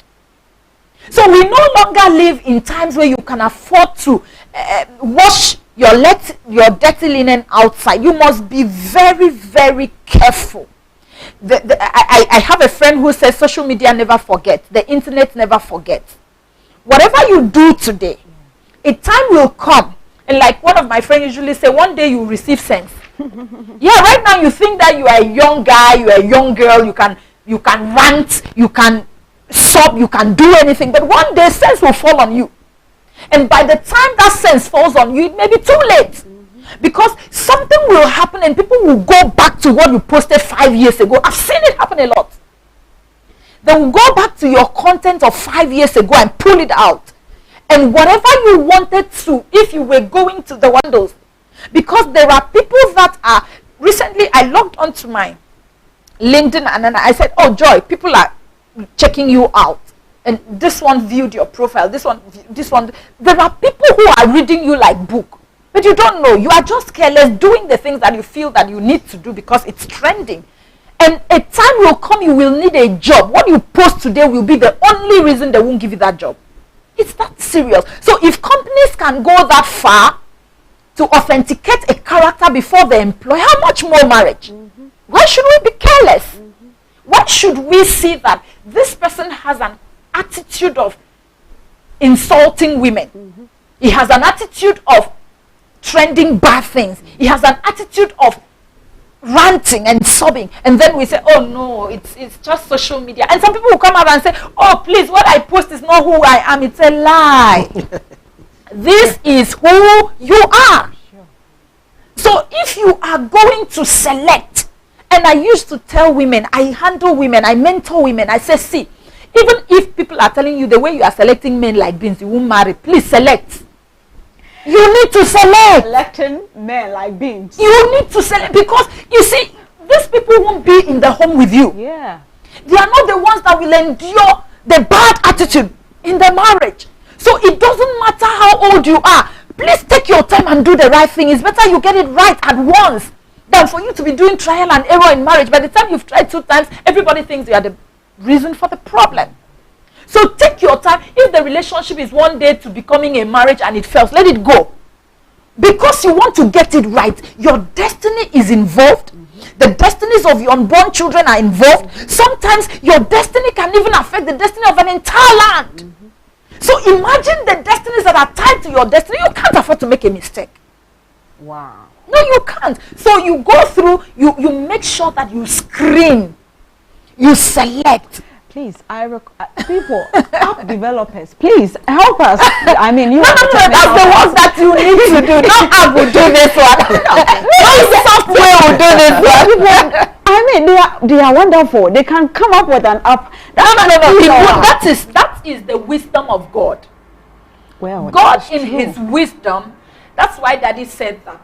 So we no longer live in times where you can afford to wash your dirty linen outside. You must be very, very careful. I have a friend who says social media never forgets. The internet never forgets. Whatever you do today, a time will come. And like one of my friends usually say, one day you will receive sense. Yeah, right now you think that you are a young guy, you are a young girl, you can rant, you can sob, you can do anything, but one day sense will fall on you. And by the time that sense falls on you, it may be too late. Because something will happen and people will go back to what you posted 5 years ago. I've seen it happen a lot. They will go back to your content of 5 years ago and pull it out. And whatever you wanted to, if you were going to the windows, because there are people that are, recently I logged onto my LinkedIn and then I said, oh Joy, people are checking you out. And this one viewed your profile, this one. There are people who are reading you like book. But you don't know. You are just careless doing the things that you feel that you need to do because it's trending. And a time will come you will need a job. What you post today will be the only reason they won't give you that job. It's that serious. So if companies can go that far to authenticate a character before they employ, how much more marriage? Mm-hmm. Why should we be careless? Mm-hmm. Why should we see that this person has an attitude of insulting women? Mm-hmm. He has an attitude of trending bad things. He has an attitude of ranting and sobbing, and then we say, oh no, it's just social media. And some people will come out and say, oh please, what I post is not who I am. It's a lie. This is who you are. Sure. So if you are going to select, and I used to tell women, I handle women, I mentor women, I say, see, even if people are telling you the way you are selecting men like beans, you won't marry, please select. You need to select. Selecting men like beans. You need to select, because you see, these people won't be in the home with you. Yeah. They are not the ones that will endure the bad attitude in the marriage. So it doesn't matter how old you are. Please take your time and do the right thing. It's better you get it right at once than for you to be doing trial and error in marriage. By the time you've tried 2 times, everybody thinks you are the reason for the problem. So take your time. If the relationship is one day to becoming a marriage and it fails, let it go. Because you want to get it right. Your destiny is involved. Mm-hmm. The destinies of your unborn children are involved. Sometimes your destiny can even affect the destiny of an entire land. So imagine the destinies that are tied to your destiny. You can't afford to make a mistake. Wow. No, you can't. So you go through, you make sure that you screen, you select. Please, people, app developers, please help us. I mean, you. No, that's the ones that you need to do. No app will do this one. No software will do this one. I mean, they are wonderful. They can come up with an app. No. That is the wisdom of God. Well, God in His wisdom. That's why Daddy said that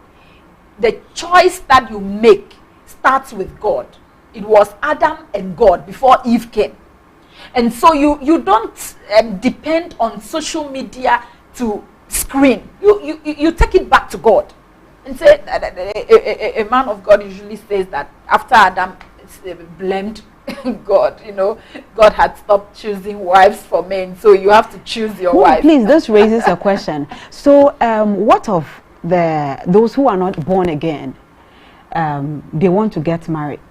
the choice that you make starts with God. It was Adam and God before Eve came. And so you don't depend on social media to screen. You take it back to God. And say, a man of God usually says that after Adam blamed God, God had stopped choosing wives for men. So you have to choose your wife. Please, this raises a question. So what of those who are not born again? They want to get married.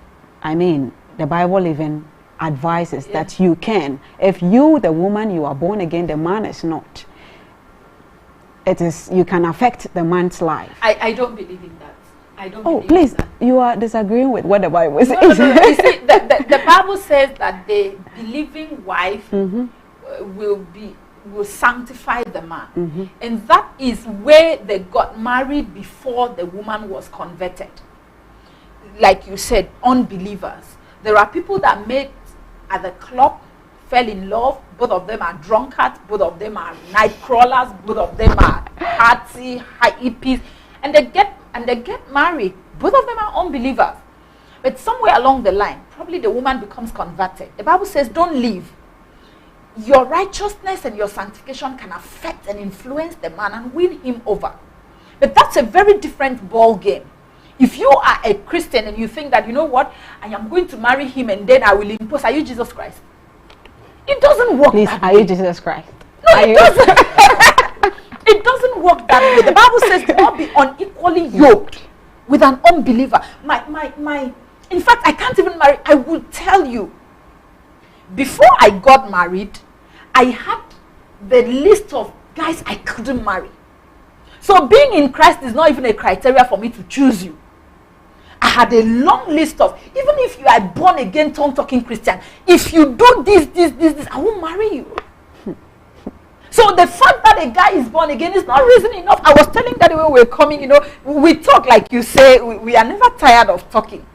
I mean, the Bible even advises that you can. If you, the woman, you are born again, the man is not. You can affect the man's life. I don't believe in that. I don't believe please, in that. You are disagreeing with what the Bible says. No. You see, the Bible says that the believing wife will sanctify the man. And that is where they got married before the woman was converted. Like you said, unbelievers. There are people that met at the club, fell in love. Both of them are drunkards. Both of them are night crawlers. Both of them are party hippies, and they get married. Both of them are unbelievers. But somewhere along the line, probably the woman becomes converted. The Bible says, "Don't leave." Your righteousness and your sanctification can affect and influence the man and win him over. But that's a very different ball game. If you are a Christian and you think that, you know what, I am going to marry him and then I will impose, are you Jesus Christ? It doesn't work that way. Are you Jesus Christ? No, it doesn't. It doesn't work that way. The Bible says, do not be unequally yoked with an unbeliever. In fact, I can't even marry. I will tell you, before I got married, I had the list of guys I couldn't marry. So being in Christ is not even a criteria for me to choose you. I had a long list of, even if you are born again, tongue-talking Christian, if you do this, I won't marry you. So the fact that a guy is born again is not reason enough. I was telling that when we were coming, we talk like you say, we are never tired of talking.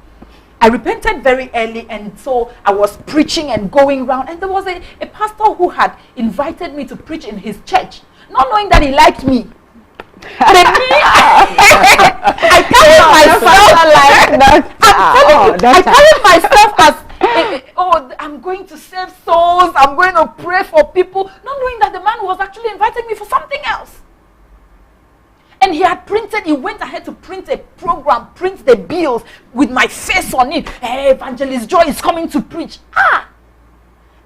I repented very early, and so I was preaching and going around, and there was a pastor who had invited me to preach in his church, not knowing that he liked me. I carried myself as I'm going to save souls, I'm going to pray for people, not knowing that the man was actually inviting me for something else. And he went ahead to print a program, print the bills with my face on it. Hey, Evangelist Joy is coming to preach.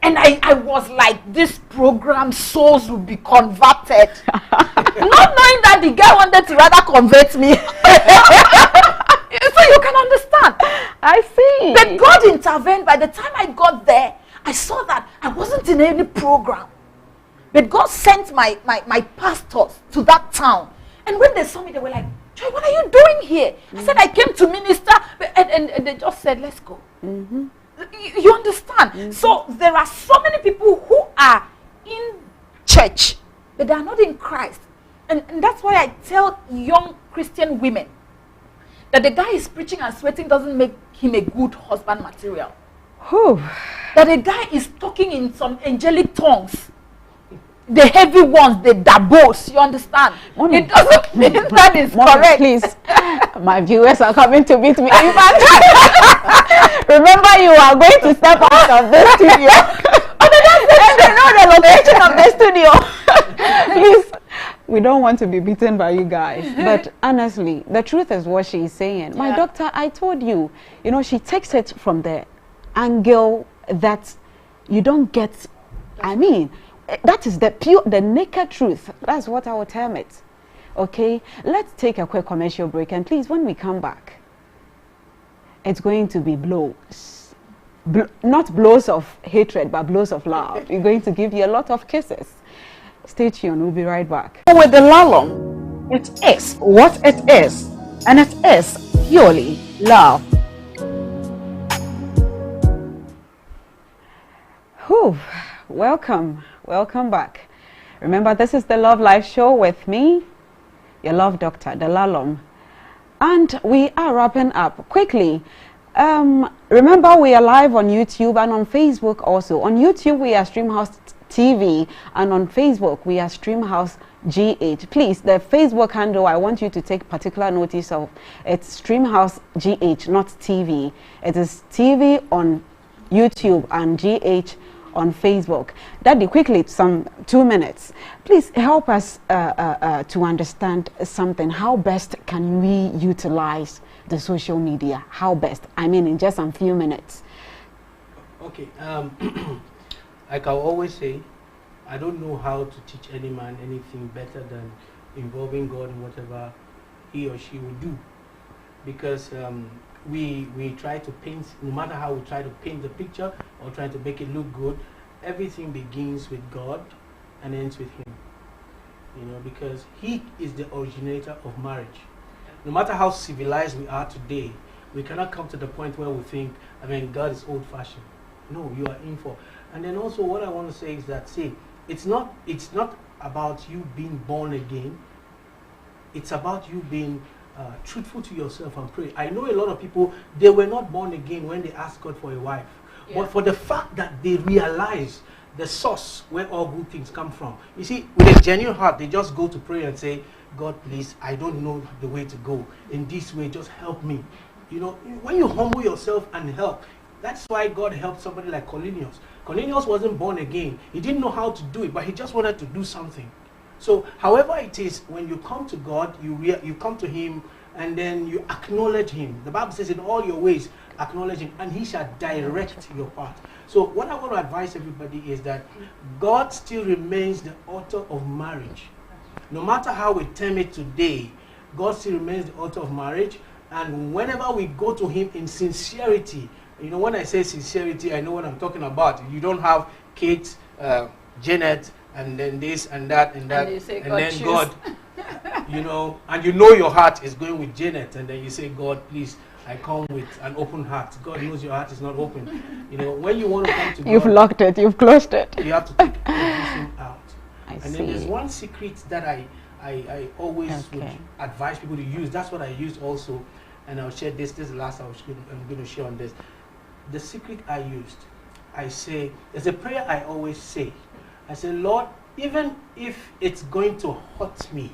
And I was like, this program, souls will be converted. Not knowing that the guy wanted to rather convert me. So you can understand. I see. But God intervened. By the time I got there, I saw that I wasn't in any program. But God sent my pastors to that town. And when they saw me, they were like, Joy, what are you doing here? I said, I came to minister. And they just said, let's go. You understand? So there are so many people who are in church, but they are not in Christ. And that's why I tell young Christian women that the guy is preaching and sweating doesn't make him a good husband material. That the guy is talking in some angelic tongues, the heavy ones, the dabos, you understand? Mommy, it doesn't mean that is correct. Please, my viewers are coming to meet me. In fact, remember, you are going to step out of the studio. They know the location of the studio. Please, we don't want to be beaten by you guys. But honestly, the truth is what she's saying. My doctor, I told you, she takes it from the angle that you don't get, that is the naked truth. That's what I will term it. Okay, let's take a quick commercial break, and please, when we come back, it's going to be blows. Not blows of hatred, but blows of love. You're going to give you a lot of kisses. Stay tuned. We'll be right back. With the lalom, it is what it is, and it is purely love. Whew. Welcome back. Remember, this is the Love Life Show with me, your love doctor, DELALI, and we are wrapping up quickly. Remember, we are live on YouTube and on Facebook also. On YouTube, we are Streamhouse TV, and on Facebook, we are Streamhouse GH. Please, the Facebook handle, I want you to take particular notice of. It's Streamhouse GH, not TV. It is TV on YouTube and GH on Facebook. Daddy, quickly, some 2 minutes. Please help us to understand something. How best can we utilize the social media? How best? I mean, in just a few minutes. Okay. Like I always say, I don't know how to teach any man anything better than involving God in whatever he or she will do. Because we try to paint, no matter how we try to paint the picture or try to make it look good, everything begins with God and ends with him. You know, because he is the originator of marriage. No matter how civilized we are today, we cannot come to the point where we think, I mean, God is old-fashioned. No, you are in for. And then also what I want to say is that, see, it's not about you being born again. It's about you being truthful to yourself and pray. I know a lot of people, they were not born again when they asked God for a wife. Yeah. But for the fact that they realize the source where all good things come from. You see, with a genuine heart, they just go to pray and say, God, please, I don't know the way to go. In this way, just help me. You know, when you humble yourself and help, that's why God helped somebody like Cornelius. Cornelius wasn't born again. He didn't know how to do it, but he just wanted to do something. So, however it is, when you come to God, you come to him, and then you acknowledge him. The Bible says, in all your ways, acknowledge him, and he shall direct your path. So, what I want to advise everybody is that God still remains the author of marriage. No matter how we term it today, God still remains the author of marriage. And whenever we go to him in sincerity, you know, when I say sincerity, I know what I'm talking about. You don't have Kate, Janet, and then this and that and that, and then God, you know, and you know your heart is going with Janet, and then you say, God, please, I come with an open heart. God knows your heart is not open. You know, when you want to come to God, you've locked it, you've closed it. You have to take everything out. And see. then there's one secret that I always would advise people to use. That's what I use also, and I'll share this. This is the last I'm going to share on this. The secret I used, I say, there's a prayer I always say. I say, Lord, even if it's going to hurt me,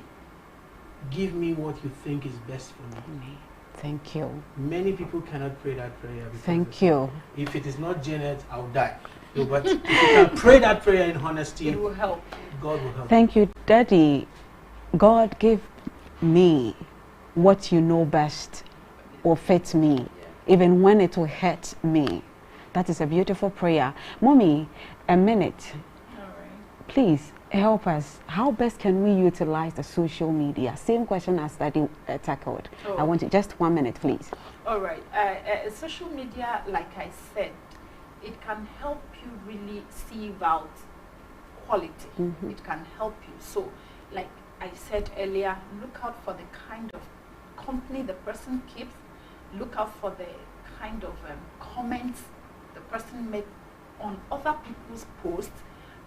give me what you think is best for me. Thank you. Many people cannot pray that prayer. Thank you. If it is not Janet, I'll die. No, but if you can pray that prayer in honesty, it will help. God will help. Thank you, Daddy. God, give me what you know best will fit me, even when it will hurt me. That is a beautiful prayer. Mommy, a minute. All right. Please help us. How best can we utilize the social media? Same question as Daddy tackled. Oh. I want you just 1 minute, please. All right. Social media, like I said, it can help you really sieve out quality. Mm-hmm. It can help you. So, like I said earlier, look out for the kind of company the person keeps. Look out for the kind of comments the person makes on other people's posts.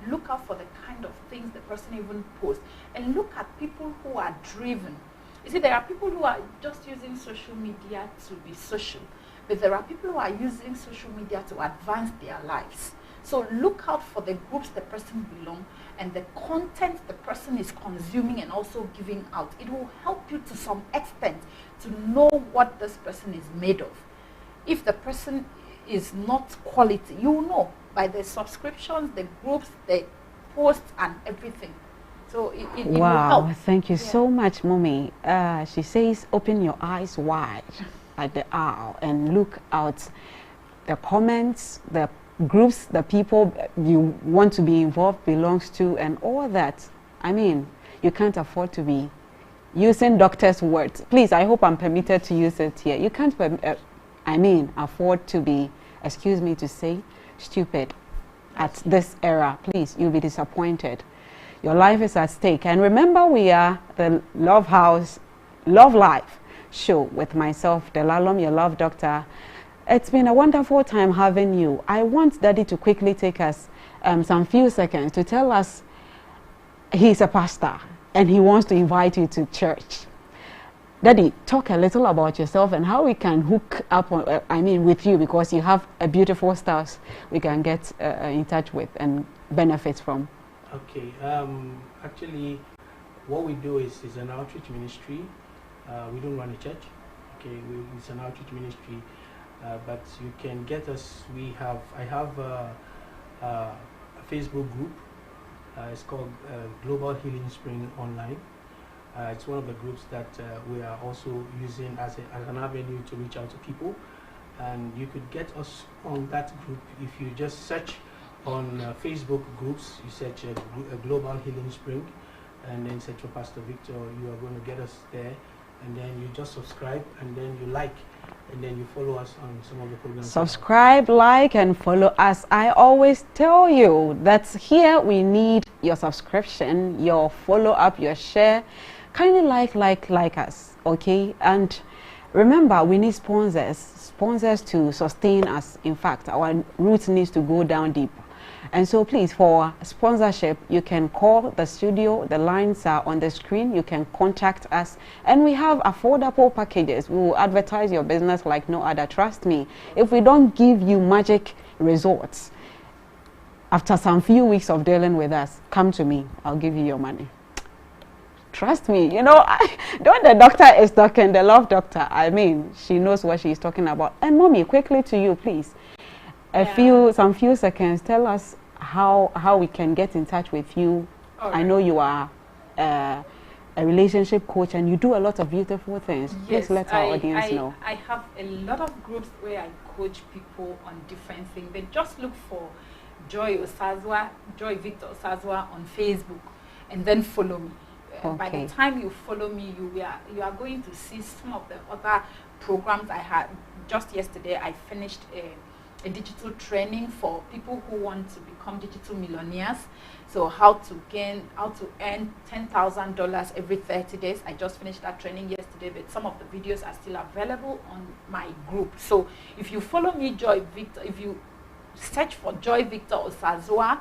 Look out for the kind of things the person even posts. And look at people who are driven. You see, there are people who are just using social media to be social. But there are people who are using social media to advance their lives. So look out for the groups the person belongs and the content the person is consuming and also giving out. It will help you to some extent to know what this person is made of. If the person is not quality, you will know by the subscriptions, the groups, the posts, and everything. So it will help. Thank you so much, Mommy. She says, open your eyes wide at the owl and look out the comments, the groups, the people you want to be involved belongs to, and all that. I mean, you can't afford to be using doctor's words. Please, I hope I'm permitted to use it here. You can't I mean, afford to be, excuse me to say, stupid at this era. Please, you'll be disappointed. Your life is at stake. And remember, we are the Love House, Love Life show with myself, DELALI, your love doctor. It's been a wonderful time having you. I want Daddy to quickly take us some few seconds to tell us he's a pastor and he wants to invite you to church. Daddy, talk a little about yourself and how we can hook up on, with you, because you have a beautiful spouse we can get in touch with and benefit from. Okay, actually, what we do is an outreach ministry. We don't run a church. Okay, it's an outreach ministry, but you can get us. I have a Facebook group. It's called Global Healing Spring Online. It's one of the groups that we are also using as an avenue to reach out to people. And you could get us on that group if you just search on Facebook groups. You search a Global Healing Spring and then search for Pastor Victor. You are going to get us there. And then you just subscribe and then you like and then you follow us on some of the programs. Subscribe, like, and follow us. I always tell you that here we need your subscription, your follow up, your share. Kindly like us, okay? And remember, we need sponsors to sustain us. In fact, our roots needs to go down deep. And so please, for sponsorship, you can call the studio. The lines are on the screen. You can contact us. And we have affordable packages. We will advertise your business like no other. Trust me. If we don't give you magic results, after some few weeks of dealing with us, come to me. I'll give you your money. Trust me, you know, when the doctor is talking, the love doctor, she knows what she's talking about. And mommy, quickly to you, please. Some few seconds, tell us how we can get in touch with you. Right. I know you are a relationship coach and you do a lot of beautiful things. Yes, please let our audience know. I have a lot of groups where I coach people on different things. They just look for Joy Victor Osazwa on Facebook and then follow me. Okay. By the time you follow me, you are going to see some of the other programs I had. Just yesterday, I finished a digital training for people who want to become digital millionaires. So how to earn $10,000 every 30 days. I just finished that training yesterday, but some of the videos are still available on my group. So if you follow me, Joy Victor, if you search for Joy Victor Osazwa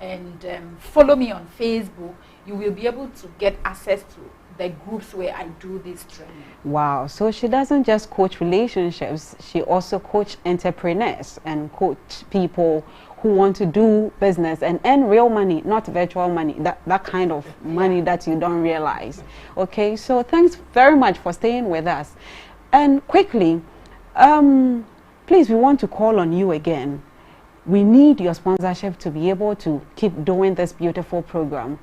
and follow me on Facebook, you will be able to get access to the groups where I do this training. Wow, so she doesn't just coach relationships, she also coach entrepreneurs and coach people who want to do business and earn real money, not virtual money, that kind of money that you don't realize. Okay, so thanks very much for staying with us. And quickly, please, we want to call on you again. We need your sponsorship to be able to keep doing this beautiful program.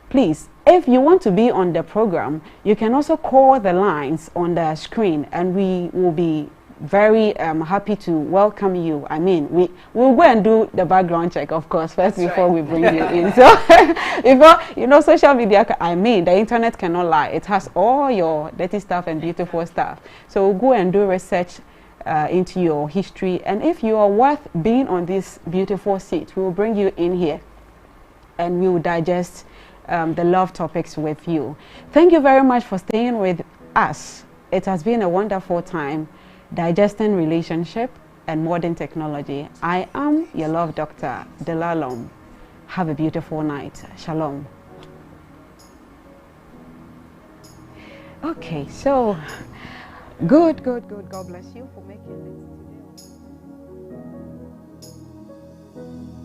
Please, if you want to be on the program, you can also call the lines on the screen and we will be very happy to welcome you. We'll go and do the background check, of course, first before we bring you in. So, before, social media, the internet cannot lie. It has all your dirty stuff and beautiful stuff. So we'll go and do research into your history. And if you are worth being on this beautiful seat, we will bring you in here and we will digest the love topics with you. Thank you very much for staying with us. It has been a wonderful time digesting relationship and modern technology. I am your love doctor, DELALI. Have a beautiful night. Shalom. Okay, so good. God bless you for making this today.